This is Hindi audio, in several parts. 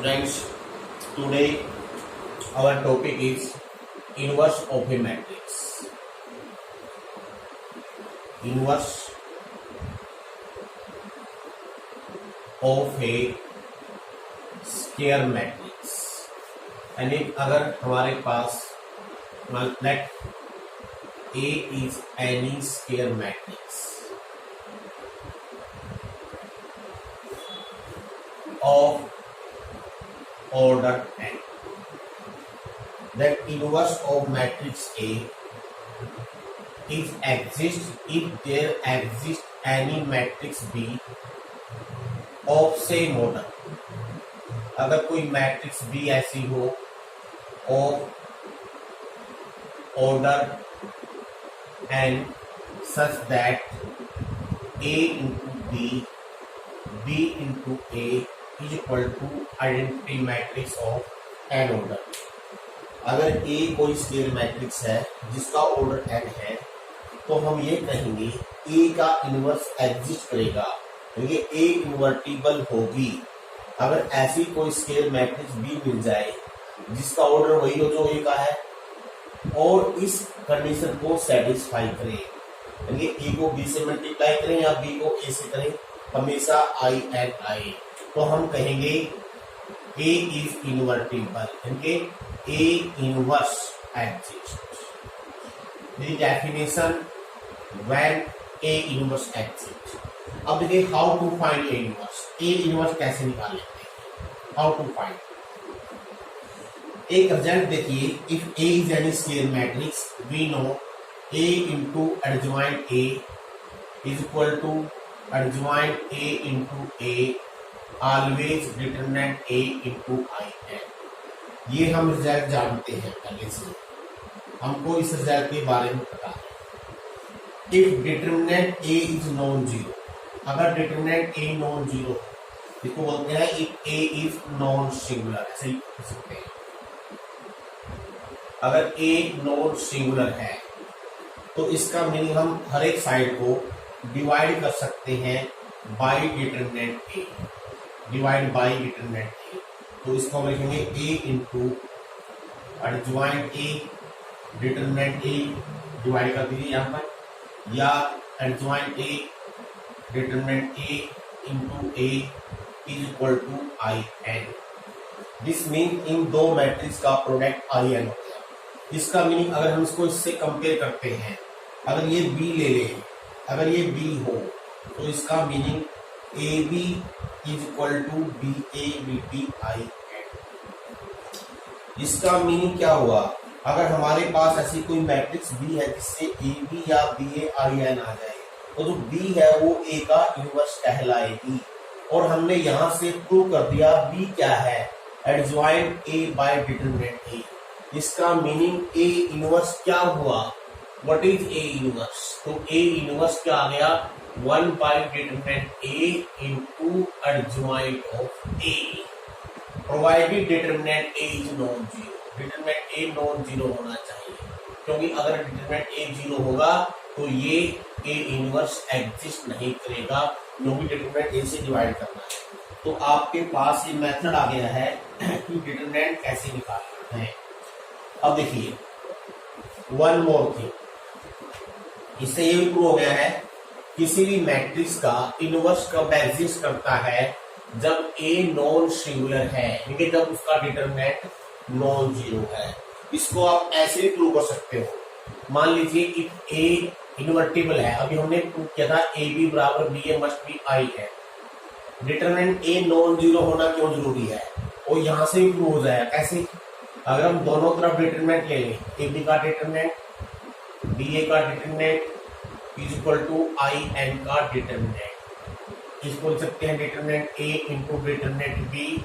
Friends, today our topic is inverse of a matrix. Inverse of a square matrix. यानी अगर हमारे पास let A is any square matrix of order n, then inverse of matrix A is exists if there exists any matrix B of same order. अगर कोई मैट्रिक्स B ऐसी हो of order n such that A into B, B into A is equal to identity matrix of n order. अगर A कोई स्केलर मैट्रिक्स है जिसका ऑर्डर n है तो हम ये कहेंगे A का इनवर्स एग्जिस्ट करेगा, क्योंकि A इन्वर्टिबल होगी अगर ऐसी कोई स्केलर मैट्रिक्स B मिल जाए जिसका ऑर्डर वही हो जो A का है और इस कंडीशन को सेटिस्फाई करें, यानी A को B से मल्टीप्लाई करें या B को A से करें, हमेशा I एंड I, तो हम कहेंगे A इज इन्वर्टिबल, यानी A inverse exist. The definition when A inverse exist. अब देखिए how to find A inverse. A inverse कैसे निकालेंगे, हाउ टू फाइंड. एक रिजल्ट देखिए, if A is any scalar matrix we know A into adjoint A is equal to adjoint A into A always determinant A into I n. ये हम रिजल्ट जानते हैं पहले से, हमको इस रिजल्ट के बारे में पता है. If determinant A is non zero, अगर डिटरमिनेंट A नॉन जीरो, इसको बोलते हैं if A is non singular, ऐसे ही लिख सकते हैं. अगर A नॉन सिंगुलर है तो इसका मीनिंग हम हर एक साइड को डिवाइड कर सकते हैं by determinant A, divide by determinant A. तो इसको हम लिखेंगे A into adjoint A determinant A, divide कर दीजिए यहाँ पर, या adjoint A determinant A into A is equal to I n. This mean इन दो मैट्रिक्स का प्रोडक्ट I n हो गया. इसका मीनिंग अगर हम इसको इससे कंपेयर करते हैं, अगर ये B ले लें, अगर ये B हो तो इसका meaning AB is equal to BA BT I n. इसका मीनिंग क्या हुआ, अगर हमारे पास ऐसी कोई मैट्रिक्स B है जिससे AB या BA I n आ जाए तो जो B है वो A का इनवर्स कहलाएगी. और हमने यहां से प्रूव कर दिया B क्या है, adjoint A by determinant A. इसका मीनिंग A इनवर्स क्या हुआ, व्हाट इज A इनवर्स, तो A इनवर्स क्या आ गया, 1 by determinant A into adjoint of A, provided determinant A is non zero. Determinant A non zero होना चाहिए, क्योंकि अगर डिटरमिनेंट A जीरो होगा तो ये A इनवर्स एग्जिस्ट नहीं करेगा, क्योंकि डिटरमिनेंट A से डिवाइड करना है. तो आपके पास ये मेथड आ गया है कि डिटरमिनेंट कैसे निकालना है. अब देखिए वन मोर थिंग, इससे ये भी प्रूव हो गया है किसी भी मैट्रिक्स का इनवर्स कब एग्जिस्ट करता है, जब A नॉन सिंगुलर है, यानी जब उसका डिटरमिनेंट नॉन जीरो है. इसको आप ऐसे भी प्रूव कर सकते हो. मान लीजिए इफ A इन्वर्टिबल है, अभी हमने प्रूव किया था AB बराबर BA मस्ट बी I है. डिटरमिनेंट A नॉन जीरो होना क्यों जरूरी है, और यहां से भी प्रूव हो जाएगा. कैसे, अगर हम दोनों तरफ डिटरमिनेंट ले लें, AB का डिटरमिनेंट BA का determinant is equal to I n का डिटरमिनेंट. इसको लिख सकते हैं determinant A into determinant B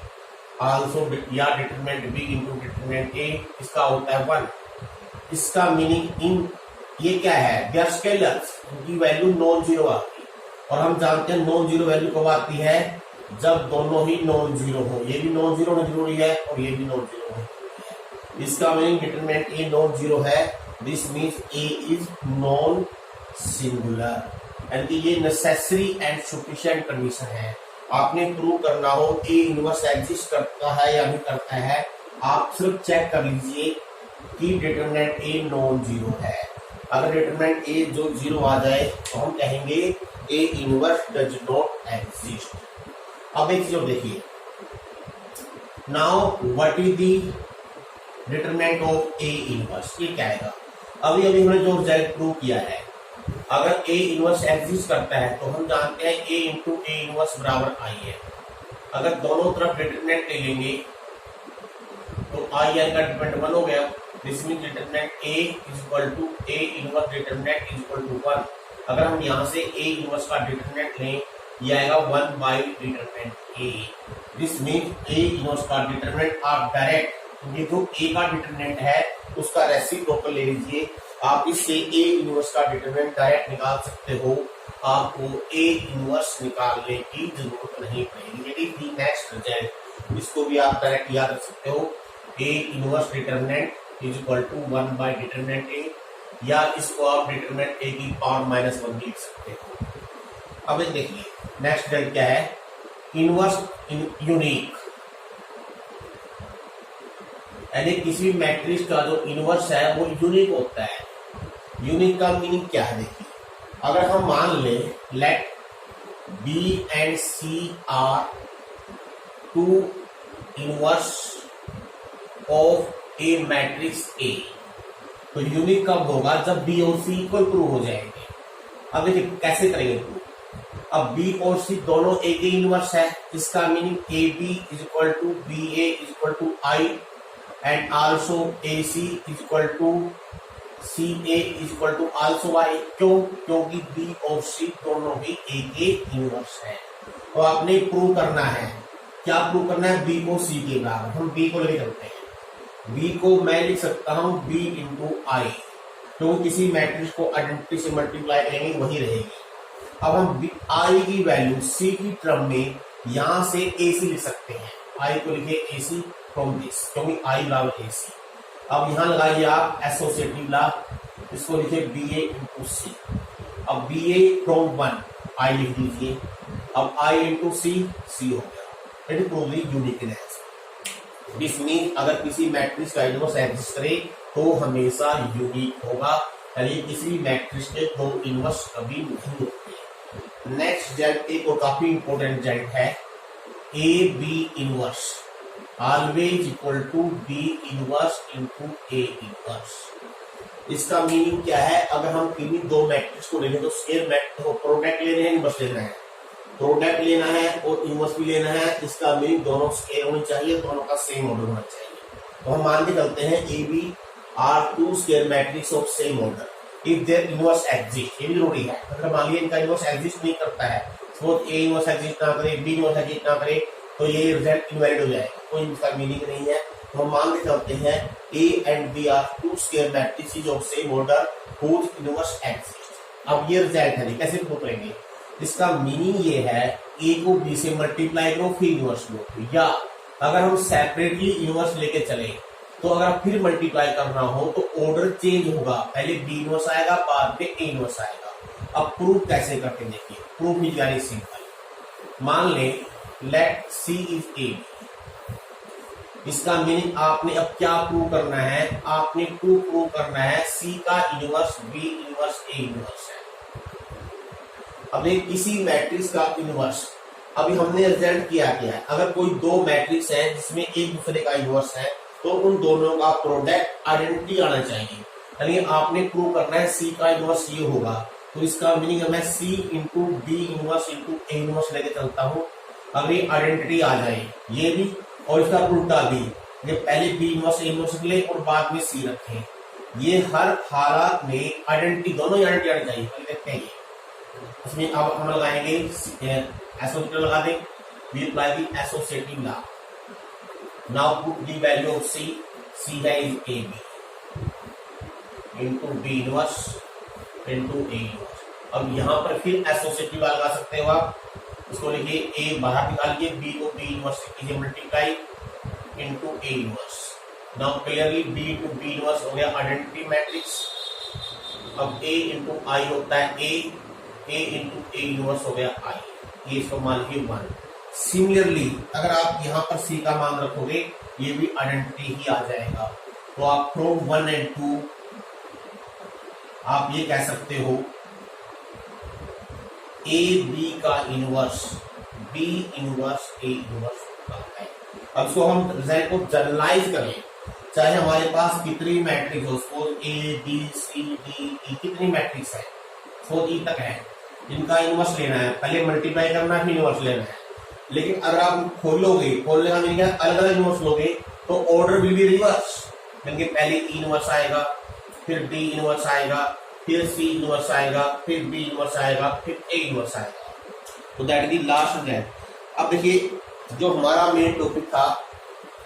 also, या determinant B into determinant A, इसका होता है 1. इसका मीनिंग इन ये क्या है, दे आर स्केलर्स, उनकी वैल्यू नॉन जीरो आती है. और हम जानते हैं नॉन जीरो वैल्यू कब आती है, जब दोनों ही नॉन जीरो हो. ये भी नॉन जीरो होना जरूरी है और ये भी नॉन जीरो होना जरूरी है. इसका meaning determinant A non zero है, this means A is non singular, यानी कि ये नेसेसरी एंड सफिशिएंट कंडीशन है आपने प्रूव करना हो ए इनवर्स एग्जिस्ट करता है या नहीं करता है, आप सिर्फ चेक कर लीजिए कि डिटरमिनेंट ए नॉन जीरो है। अगर डिटरमिनेंट ए जो जीरो आ जाए तो हम कहेंगे A inverse does not exist. अब एक चीज और देखिए, now what is the determinant of A inverse, ये क्या आएगा। अभी अभी हमने जो रिजल्ट प्रूव किया है, अगर ए इनवर्स एग्जिस्ट करता है तो हम जानते हैं ए इंटू ए इनवर्स बराबर आई है। अगर दोनों तरफ डिटरमिनेंट ले लेंगे तो आई एन का डिटरमिनेंट 1 हो गया। This mean determinant A is equal to A inverse determinant is equal to 1। अगर हम यहाँ से ए इनवर्स का डिटरमिनेंट लें, ये आएगा 1 by determinant A. This mean A inverse का डिटरमिनेंट आप डायरेक्ट ये जो ए का डिटरमिनेंट है उसका रेसिप्रोकल ले लीजिए। आप इससे ए इनवर्स का डिटरमिनेंट डायरेक्ट निकाल सकते हो, आपको ए इनवर्स निकालने की जरूरत नहीं पड़ेगी। यदि दी नेक्स्ट रिजल्ट, इसको भी आप डायरेक्ट याद रख सकते हो, A inverse determinant is equal to 1 by determinant A, या इसको आप डिटरमिनेंट ए की पावर -1 लिख सकते हो। अब देखिए नेक्स्ट रिजल्ट क्या है, इनवर्स यूनिक, यानी किसी मैट्रिक्स का जो इनवर्स है वो यूनिक होता है। यूनिक का मीनिंग क्या है देखिए, अगर हम मान लें let B and C are two inverse of A matrix A, तो यूनिक कब होगा, जब बी और सी इक्वल प्रूव हो जाएंगे। अब देखिए कैसे करेंगे प्रूव। अब बी और सी दोनों ए के इनवर्स है, इसका meaning A B is equal to B A is equal to I and also AC is equal to CA is equal to also Y। क्योंकि B और C दोनों भी A के इनवर्स है। तो आपने प्रूव करना है, क्या प्रूव करना है, B को C के बराबर। हम B को लेके चलते हैं, B को मैं लिख सकता हूं B इंटू आई, क्योंकि किसी मैट्रिक्स को आइडेंटिटी से मल्टीप्लाई करेंगे वही रहेगी। अब हम I की वैल्यू C की टर्म में यहां से AC लिख सकते हैं, I को लिखे AC फ्रॉम दिस, क्योंकि आई बराबर ए सी। अब यहां लगाइए आप एसोसिएटिव लॉ, इसको लिखिए बी ए इंटू सी। अब बी ए फ्रॉम 1 आई लिख दीजिए, अब आई इंटू सी, सी हो गया। It prove the uniqueness. This mean अगर किसी मैट्रिक्स का इनवर्स एग्जिस्ट करे तो हमेशा यूनिक होगा, यानी किसी मैट्रिक्स के दो इनवर्स कभी नहीं होते। नेक्स्ट रिजल्ट एक और काफी इंपॉर्टेंट रिजल्ट है, A B inverse always equal to B inverse into A inverse. इसका मीनिंग क्या है, अगर हम किन्हीं दो मैट्रिक्स को लेंगे तो स्केयर मैट्रिक्स को प्रोडक्ट लेना है, इनवर्स लेना है, प्रोडक्ट लेना है और इनवर्स भी लेना है। इसका मीनिंग दोनों स्केयर होनी चाहिए, दोनों का सेम ऑर्डर होना चाहिए। तो हम मान के चलते हैं A B are two square matrix of same order if their inverse exist. ये भी जरूरी है, अगर मान लीजिए इनका इनवर्स एग्जिस्ट नहीं करता है, सपोज ए इनवर्स एग्जिस्ट ना करे, बी इनवर्स एग्जिस्ट ना करे, तो ये रिजल्ट इनवैलिड हो जाएगा, कोई इसका मीनिंग नहीं है। तो हम मान के चलते हैं A and B are two square matrices of same order whose inverse exist. अब ये रिजल्ट है, कैसे प्रूव करेंगे, इसका मीनिंग ये है ए को बी से मल्टीप्लाई करो फिर इनवर्स लो, या अगर हम सेपरेटली इनवर्स लेके चले तो अगर फिर मल्टीप्लाई करना हो तो ऑर्डर चेंज होगा, पहले बी इनवर्स आएगा बाद में ए इनवर्स आएगा। अब प्रूव कैसे करते हैं देखिए, प्रूफ भी जारी सिंपल। मान ले लेट C इज A, इसका मीनिंग आपने अब क्या प्रूव करना है, आपने प्रूव करना है C का inverse B inverse A inverse है। अब एक किसी मैट्रिक्स का इनवर्स, अभी हमने रिजल्ट किया है, अगर कोई दो मैट्रिक्स है जिसमें एक दूसरे का इनवर्स है तो उन दोनों का प्रोडक्ट आइडेंटिटी आना चाहिए, यानी आपने प्रूव करना है C का इनवर्स ये होगा। तो इसका मीनिंग मैं C into B inverse into A inverse लेके चलता हूँ, अगर ये आइडेंटिटी आ जाए ये भी और इसका उल्टा भी, ये पहले बी इनवर्स ए इनवर्स ले और बाद में सी रखें, ये हर हालात में आइडेंटिटी दोनों आइडेंटिटी आनी चाहिए। पहले देखते हैं ये, इसमें अब हम लगाएंगे एसोसिएटिव लगा दें, we apply the associative law. Now put the value of C, C है is A B into B inverse into A inverse. अब यहाँ पर फिर एसोसिएटिव लॉ लगा सकते हो आप, इसको लिखिए ए बाहर निकालिए, बी को बी इनवर्स कीजिए multiply into A inverse. Now clearly B into B inverse हो गया आइडेंटिटी मैट्रिक्स। अब ए इंटू आई होता है ए इंटू ए इनवर्स हो गया आई, ये इसको मान लीजिए 1। सिमिलरली अगर आप यहाँ पर सी का मान रखोगे ये भी आइडेंटिटी ही आ जाएगा। तो आप फ्रॉम 1 and 2 आप ये कह सकते हो ए बी का inverse B inverse A inverse होता है। अब इसको हम रिजल्ट को जनरलाइज करें, चाहे हमारे पास कितनी मैट्रिक्स हो, suppose A B C D E कितनी मैट्रिक्स है, सपोज ई तक है, इनका इनवर्स लेना है, पहले मल्टीप्लाई करना है फिर इनवर्स लेना है। लेकिन अगर आप खोलोगे, खोलने का मीनिंग अलग अलग इनवर्स लोगे तो ऑर्डर विल बी रिवर्स, यानी पहले ई इनवर्स आएगा, फिर डी इनवर्स आएगा, फिर सी इनवर्स आएगा, फिर बी इनवर्स आएगा, फिर ए इनवर्स आएगा। तो that is the last result. अब देखिए जो हमारा मेन टॉपिक था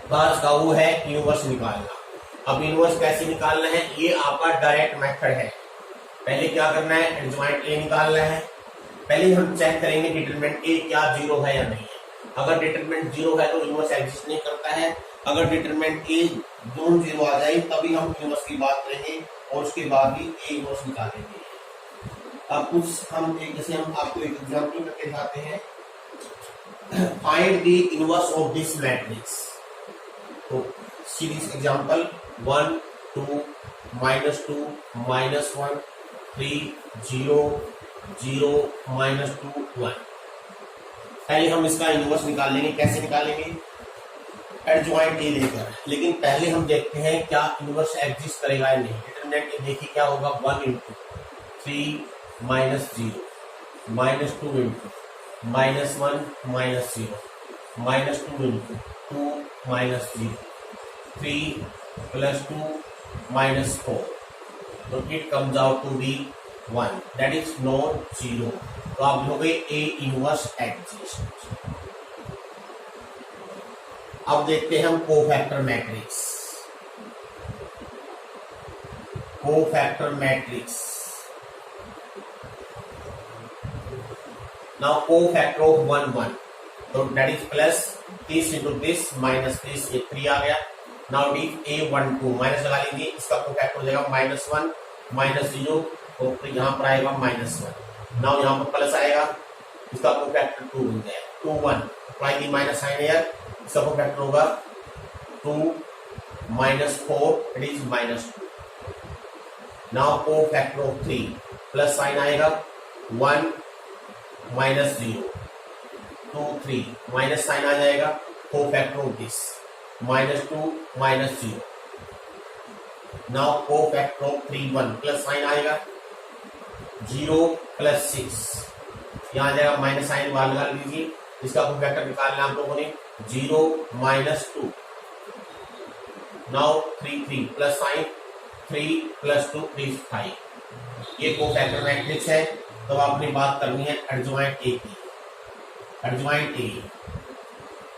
क्लास का वो है इनवर्स निकालना। अब इनवर्स कैसे निकालना है, ये आपका डायरेक्ट मेथड है। पहले क्या करना है, एडजॉइंट ए निकालना है। पहले हम चेक करेंगे डिटरमिनेंट ए क्या जीरो है या नहीं है। अगर डिटरमिनेंट जीरो है तो इनवर्स एग्जिस्ट नहीं करता है। अगर डिटरमिनेंट ए दोनों जीरो आ जाए तभी हम इनवर्स की बात करेंगे और उसके बाद ही ए इनवर्स निकालेंगे। अब कुछ हम जैसे हम आपको एक एग्जांपल करके दिखाते हैं, find the inverse of this matrix. तो सीरीज एग्जांपल 1 2 -2 -1 3 0 0 -2 1। पहले हम इसका इनवर्स निकाल लेंगे। कैसे निकालेंगे, एडजॉइंट ए लेकर। लेकिन पहले हम देखते हैं क्या इनवर्स एग्जिस्ट करेगा या नहीं। डिटरमिनेंट देखिए क्या होगा, 1 × 3 - 0 -2 × -1 -0 -2 × 2 -0 3 + 2 -4। तो it comes out to be 1, that is not 0। तो आप लिखोगे ए इनवर्स एग्जिस्ट। अब देखते हैं हम cofactor matrix. Cofactor matrix now cofactor of 1 1, तो that is plus this into this minus this, ये 3 आ गया। नाउ इट a1 2 माइनस लगा लीजिए, इसका कोफैक्टर हो जाएगा -1 -0, तो यहाँ पर आएगा -1। नाउ यहाँ पर प्लस आएगा, इसका कोफैक्टर 2 बन जाएगा 2 1, apply the minus sign here, इसका कोफैक्टर होगा 2 -4, it is -2। Now cofactor of 3, plus sign आएगा 1 -0 2 3, माइनस साइन आ जाएगा, cofactor of this -2 -0। Now cofactor of 3 1, plus sign आएगा 0 + 6, यहाँ आ जाएगा माइनस साइन बाहर लगा लीजिए, इसका कोफैक्टर निकालना आप लोगों ने 0 -2। Now 3 3, plus sign 3 + 2 is 5। ये कोफैक्टर मैट्रिक्स है। तो आपने बात करनी है एडजॉइंट ए की। Adjoint A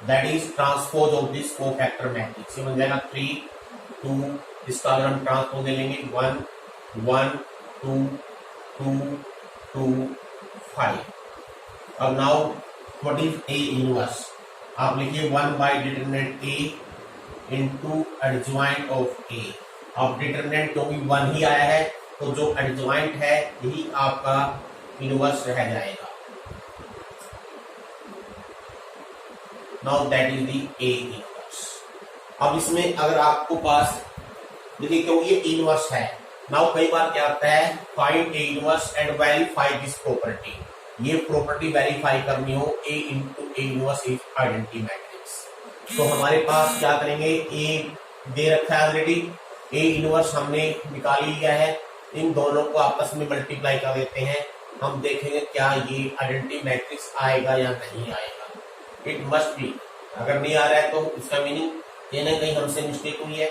that is transpose of this cofactor matrix. ये बन जाएगा 3 2, इसका अगर हम ट्रांसपोज ले लेंगे 1 1 2 2 2 5। अब now what is A inverse, आप लिखिए 1/डिटरमिनेंट ए इनटू एडजॉइंट ऑफ ए। अब डिटरमिनेंट क्योंकि 1 ही आया है तो जो एडजॉइंट है यही आपका इनवर्स रह जाएगा। Now that is the A inverse. अब इसमें अगर आपको पास देखिए क्योंकि ये इनवर्स है, नाउ कई बार क्या आता है, find A inverse and verify this property. ये प्रॉपर्टी वेरीफाई करनी हो, ए into A inverse is identity matrix. तो हमारे पास क्या करेंगे, ए दे रखा है ऑलरेडी, ए इनवर्स हमने निकाल ही लिया है। इन दोनों को आपस में मल्टीप्लाई कर देते हैं, हम देखेंगे क्या ये आइडेंटिटी मैट्रिक्स आएगा या नहीं आएगा। It must be. अगर नहीं आ रहा है तो इसका मीनिंग कहीं ना कहीं हमसे मिस्टेक हुई है।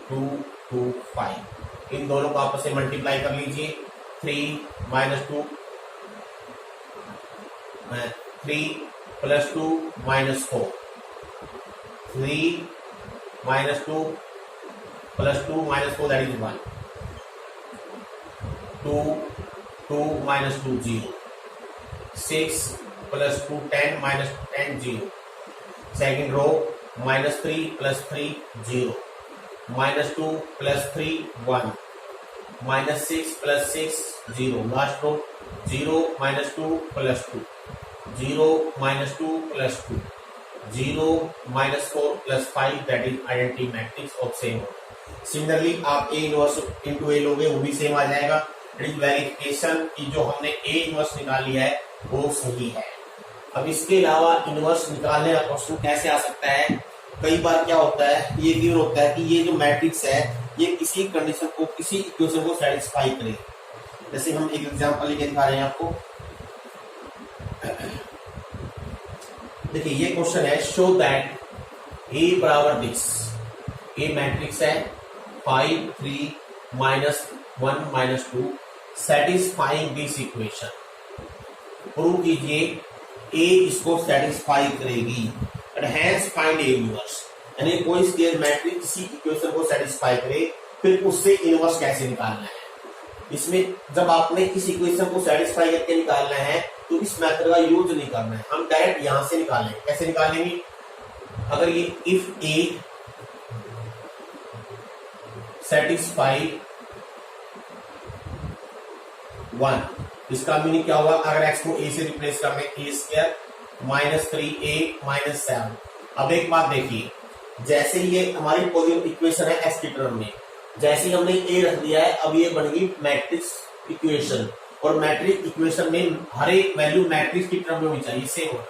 2 2 5, इन दोनों को आपस में मल्टीप्लाई कर लीजिए। 3 - 2 3 + 2 -4, 3 - 2 + 2 -4 that is 1, 2 2 - 2 0, 6 + 2 10 -10 0, second row -3 + 3 0, -2 + 3 1, -6 + 6 0, last row 0 - 2 + 2, 0 minus 2 plus 2, 0 minus 4 plus 5, that is identity matrix of same order. Similarly आप A इनवर्स इंटू ए लोगे वो भी सेम आ जाएगा। इट इज वेरिफिकेशन की जो हमने A इनवर्स निकाल लिया है वो सही है। अब इसके अलावा इनवर्स निकालने का क्वेश्चन कैसे आ सकता है, कई बार क्या होता है, ये गिवन होता है कि ये जो मैट्रिक्स है ये किसी कंडीशन को, किसी इक्वेशन को सेटिस्फाई करे। जैसे हम एक एग्जांपल लेके दिखा रहे हैं आपको। देखिए ये क्वेश्चन है, शो दैट A बराबर दिस, A मैट्रिक्स है 5 3 -1 -2 सेटिस्फाइंग दिस इक्वेशन। प्रूव कीजिए A इसको सेटिस्फाई करेगी। हैंस फाइंड A इनवर्स, यानी कोई स्केलर मैट्रिक्स किसी इक्वेशन को सेटिस्फाई करे, फिर उससे इनवर्स कैसे निकालना है। इसमें जब आपने इस इक्वेशन को सेटिस्फाई करके निकालना है तो इस मेथड का यूज नहीं करना है, हम डायरेक्ट यहां से निकालेंगे। कैसे निकालेंगे, अगर ये इफ A सेटिस्फाई 1, इसका मीनिंग क्या होगा, अगर x को A से रिप्लेस कर लें A स्क्वायर -3A -7। अब एक बात देखिए, जैसे ये हमारी पॉजिटिव इक्वेशन है x की टर्म में, जैसे ही हमने A रख दिया है अब ये बनेगी मैट्रिक्स इक्वेशन, और मैट्रिक्स इक्वेशन में हर एक वैल्यू मैट्रिक्स की टर्म में होनी चाहिए, सेम होगा।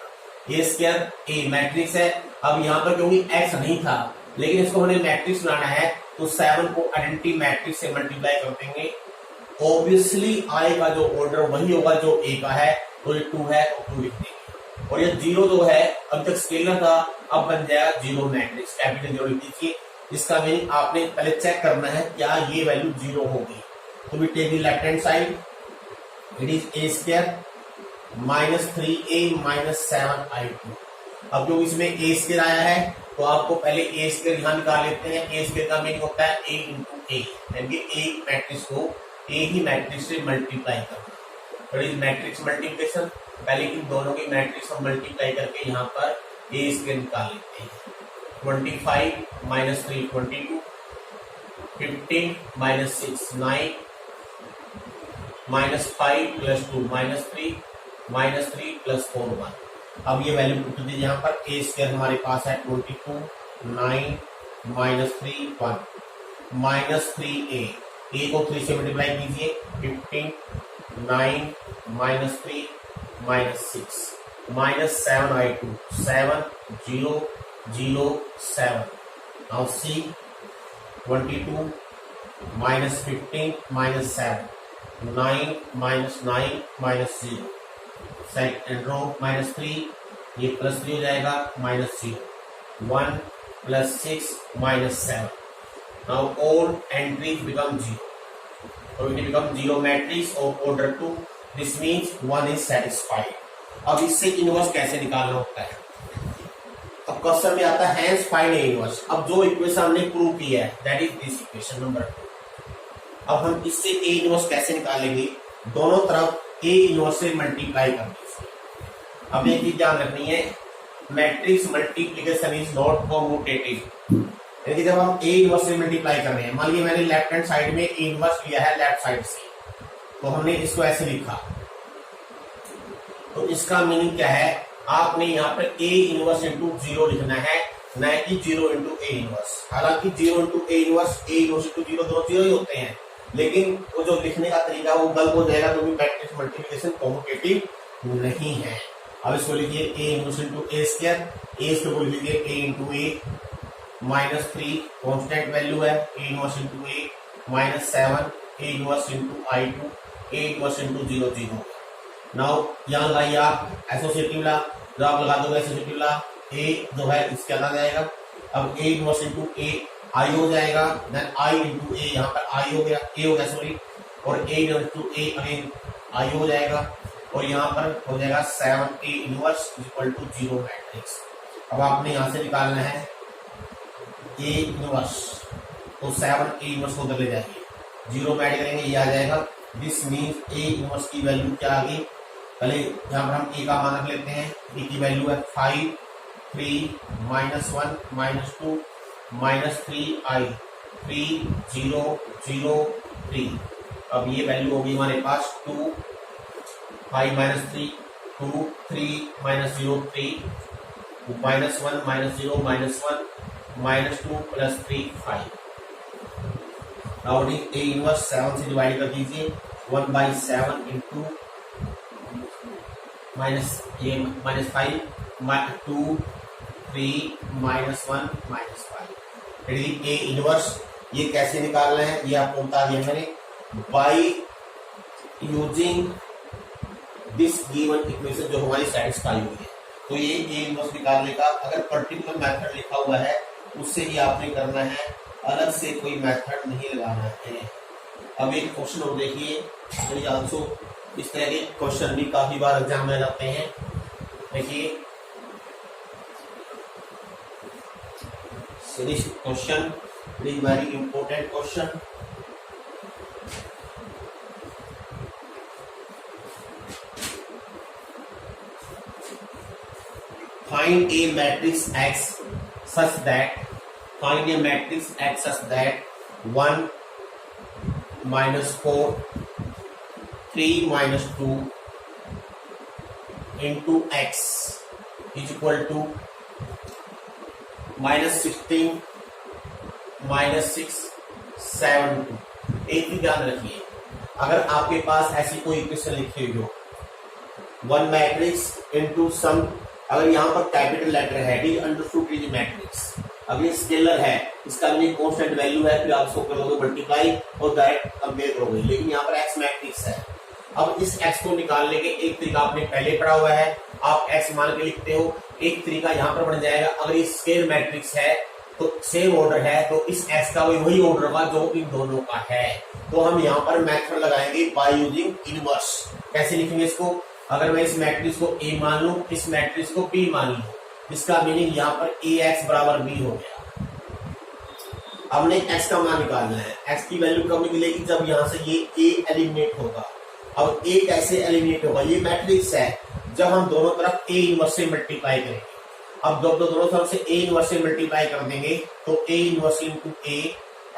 A स्क्वायर A मैट्रिक्स है, अब यहाँ पर क्योंकि x नहीं था लेकिन इसको हमने मैट्रिक्स बनाना है तो 7 को आइडेंटिटी मैट्रिक्स से मल्टीप्लाई कर देंगे। ऑब्वियसली I का जो ऑर्डर वही होगा जो A का है, तो ये 2 है तो 2 लिख देंगे। और ये 0 जो है अब तक स्केलर था, अब बन जाएगा 0 मैट्रिक्स, कैपिटल 0 लिख दीजिए। इसका मीनिंग आपने पहले चेक करना है क्या ये वैल्यू 0 होगी। तो we take the left hand side, it is A square -3A -7I2। अब जो इसमें A स्क्वायर आया है तो आपको पहले A स्क्वायर यहाँ निकाल लेते हैं। A स्क्वायर का मीनिंग होता है A इंटू A, यानी A मैट्रिक्स को A ही मैट्रिक्स से मल्टीप्लाई करना। तो इज मैट्रिक्स मल्टीप्लिकेशन, पहले इन दोनों की मैट्रिक्स हम मल्टीप्लाई करके यहाँ पर A स्क्वायर निकाल लेते हैं। 25 -3 22, 15 -6 9, -5 + 2 -3, -3 + 4 1। अब ये वैल्यू पुट दीजिए यहाँ पर। A स्क्वायर हमारे पास है 22 9 -3 1 -3A, A को 3 से मल्टीप्लाई कीजिए, 15 9 -3 -6 -7I2 7 0 0 7। Now C 22 -15 -7 9 -9 -0। Second row -3, ये +3 हो जाएगा, -0 1 + 6 -7। Now all entries become 0, so it become 0 matrix of order 2. This means 1 is satisfied. अब इससे इनवर्स कैसे निकालना होता है, अब क्वेश्चन में आता है हैंस फाइंड A इनवर्स। अब जो इक्वेशन हमने प्रूव किया है that is this equation number 2। अब हम इससे A इनवर्स कैसे निकालेंगे, दोनों तरफ A इनवर्स से मल्टीप्लाई कर दीजिए। अब एक चीज ध्यान रखनी है, matrix multiplication is not commutative, यानी जब हम A इनवर्स से मल्टीप्लाई कर रहे हैं, मान लीजिए मैंने लेफ्ट हैंड साइड में A इनवर्स लिया है लेफ्ट साइड से, तो हमने इसको ऐसे लिखा, तो इसका मीनिंग क्या है, आपने यहाँ पर A इनवर्स इंटू 0 लिखना है, न कि 0 इंटू A इनवर्स। हालांकि 0 इंटू A इनवर्स इंटू 0 दोनों 0 ही होते हैं, लेकिन वो जो लिखने का तरीका वो गलत हो जाएगा क्योंकि मैट्रिक्स मल्टीप्लिकेशन कॉम्यूटेटिव नहीं है। अब इसको लिखिए A inverse into A square, A square को लिखिए A into A -3 constant value है, A inverse into A -7 A inverse into I2 A inverse into 0 0। Now यहाँ लगाइए आप एसोसिएटिव ला, जब आप लगा दोगे एसोसिएटिव ला, A जो है इसके अंदर जाएगा। अब A inverse into A I हो जाएगा, देन I इंटू A, यहाँ पर I हो गया, A हो गया सॉरी, और A into A again I हो जाएगा, और यहाँ पर हो जाएगा 7A inverse equal to 0 matrix. अब आपने यहाँ से निकालना है A इनवर्स, तो 7A इनवर्स को उधर ले जाइए, 0 ऐड करेंगे ये आ जाएगा। दिस मीन्स A इनवर्स की वैल्यू क्या आ गई, पहले यहाँ पर हम A का मान रख लेते हैं, A की वैल्यू है 5 3 -1 -2 -3I 3 0 0 3। अब ये वैल्यू होगी हमारे पास 2 5 -3 2 3 -0 3 -1 -0 -1 -2 +3 5। नाउ A इनवर्स 7 से डिवाइड कर दीजिए, 1/7 इंटू -5 2 3 -1 -5। A इनवर्स ये कैसे निकालना है ये आपको बता दिया मैंने, by using this given equation जो हमारी सेटिस्फाई हुई है। तो ये A इनवर्स निकालने का अगर पर्टिकुलर मेथड लिखा हुआ है उससे ही आपने करना है, अलग से कोई मेथड नहीं लगाना है। अब एक क्वेश्चन और देखिए, इस तरह के क्वेश्चन भी काफी बार एग्जाम में जाते हैं। देखिए question is very important question. Find a matrix X such that 1 -4 3 -2 into X is equal to -16 -6 7 2। एक ही ध्यान रखिए, अगर आपके पास ऐसी कोई इक्वेशन लिखी हुई हो, 1 मैट्रिक्स इंटू सम, अगर यहाँ पर कैपिटल लेटर है डी अंडरस्टूड इज मैट्रिक्स, अब ये स्केलर है, इसका भी कांस्टेंट वैल्यू है, फिर आप उसको करोगे मल्टीप्लाई और डायरेक्ट कंपेयर करोगे, लेकिन यहाँ पर एक्स मैट्रिक्स है। अब इस एक्स को निकालने के एक तरीका आपने पहले पढ़ा हुआ है, आप एक्स मान के लिखते हो, एक तरीका यहाँ पर बन जाएगा। अगर ये स्केल मैट्रिक्स है तो सेम ऑर्डर है, तो इस एक्स का वही ऑर्डर होगा जो इन दोनों का है। तो हम यहाँ पर मेथड लगाएंगे बाय यूजिंग इनवर्स। कैसे लिखेंगे इसको, अगर मैं इस मैट्रिक्स को A मान लूं, इस मैट्रिक्स को B मान लूं, इसका मीनिंग यहाँ पर AX बराबर B हो गया। अब हमने x का मान निकालना है, x की वैल्यू कब निकलेगी, जब यहाँ से ये A एलिमिनेट होगा। अब A कैसे एलिमिनेट होगा, ये मैट्रिक्स है, जब हम दोनों तरफ A इनवर्स से मल्टीप्लाई करेंगे। अब जब दोनों तरफ से A इनवर्स से मल्टीप्लाई कर देंगे तो A inverse into A,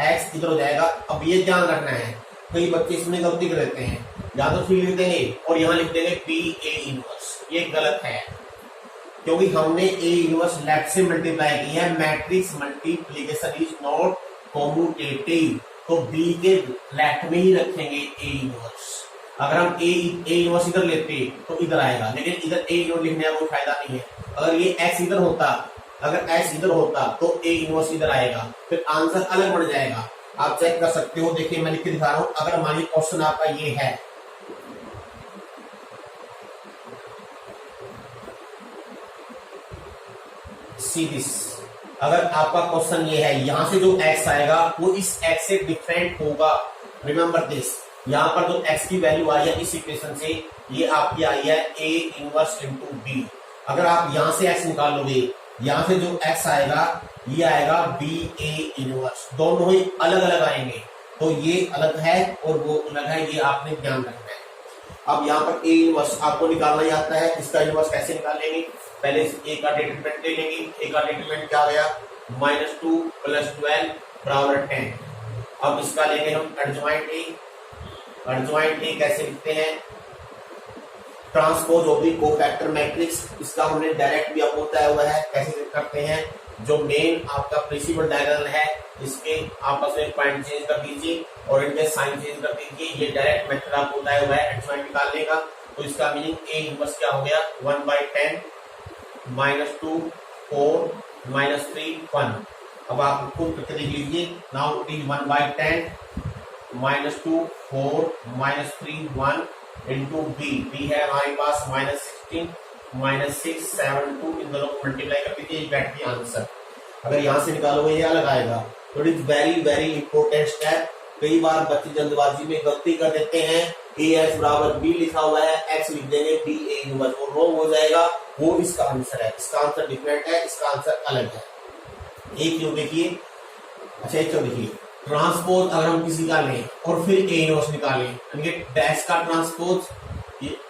x इधर हो जाएगा। अब ये ध्यान रखना है, कई बच्चे इसमें गलती कर देते हैं, या तो फिर लिख देंगे और यहाँ लिख देंगे B A इनवर्स, ये गलत है, क्योंकि हमने A इनवर्स लेफ्ट से मल्टीप्लाई किया है। Matrix multiplication is not commutative, तो B के लेफ्ट में ही रखेंगे A इनवर्स। अगर हम A इनवर्स इधर लेते तो इधर आएगा, लेकिन इधर A इनवर्स लिखने का कोई फायदा नहीं है। अगर ये x इधर होता, अगर x इधर होता तो A इनवर्स इधर आएगा, फिर आंसर अलग बढ़ जाएगा। आप चेक कर सकते हो, देखिए मैं लिख के दिखा रहा हूं। अगर मान लीजिए क्वेश्चन आपका ये है, सी दिस, अगर आपका क्वेश्चन ये है, यहां से जो x आएगा वो इस x से डिफरेंट होगा। रिमेंबर दिस, यहाँ पर जो x की वैल्यू आई है इस इक्वेशन से, ये आपकी आई है A इनवर्स इंटू B। अगर आप यहां से x निकालोगे, यहां से जो x आएगा ये आएगा B A इनवर्स, दोनों ही अलग अलग आएंगे, तो ये अलग है और वो अलग है, ये आपने ध्यान रखना है। अब यहाँ पर A इनवर्स आपको निकालना ही आता है, इसका इनवर्स कैसे निकालेंगे, पहले A का डिटरमिनेंट ले लेंगे। A का डिटरमिनेंट क्या आ गया, -2 + 12 बराबर 10। अब इसका लेंगे हम एडजॉइंट A। एडजॉइंट A कैसे लिखते हैं, transpose of the cofactor matrix, इसका हमने डायरेक्ट भी आपको बताया हुआ है कैसे करते हैं। जो मेन आपका प्रिंसिपल डायगोनल है, इसके आपस में पॉइंट चेंज कर दीजिए और इनके साइन चेंज कर दीजिए, ये डायरेक्ट मेथड आपको बताया हुआ है एडजॉइंट निकालने का। तो इसका मीनिंग A इनवर्स क्या हो गया, 1/10 -2 4 -3 1। अब आप खुद करके देख लीजिए। Now it is 1/10 -2 4 -3 1 into B है हमारे पास -16 -6 7 2, इन दोनों को मल्टीप्लाई कर दीजिए, बैठ के आंसर। अगर यहाँ से निकालोगे ये अलग आएगा। तो it is very very important step. कई बार बच्चे जल्दबाजी में गलती कर देते हैं, AX बराबर B लिखा हुआ है, X लिख देंगे B A इनवर्स, वो रॉन्ग हो जाएगा, वो इसका आंसर है। इसका आंसर डिफरेंट है, इसका आंसर अलग है। एक जो देखिए, अच्छा एक जो देखिए, ट्रांसपोज अगर हम किसी का लें और फिर A इनवर्स निकालें, डैश का ट्रांसपोज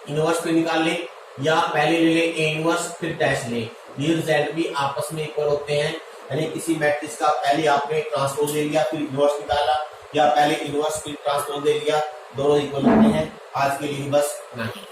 इनवर्स पे निकाल लें, या पहले ले ले A इनवर्स फिर डैश ले, ये रिजल्ट भी आपस में इक्वल होते हैं। यानी किसी मैट्रिक्स का पहले आपने ट्रांसपोज ले लिया फिर इनवर्स निकाला, या पहले इनवर्स फिर ट्रांसपोज ले लिया, दोनों इक्वल होते हैं। आज के लिए बस नहीं।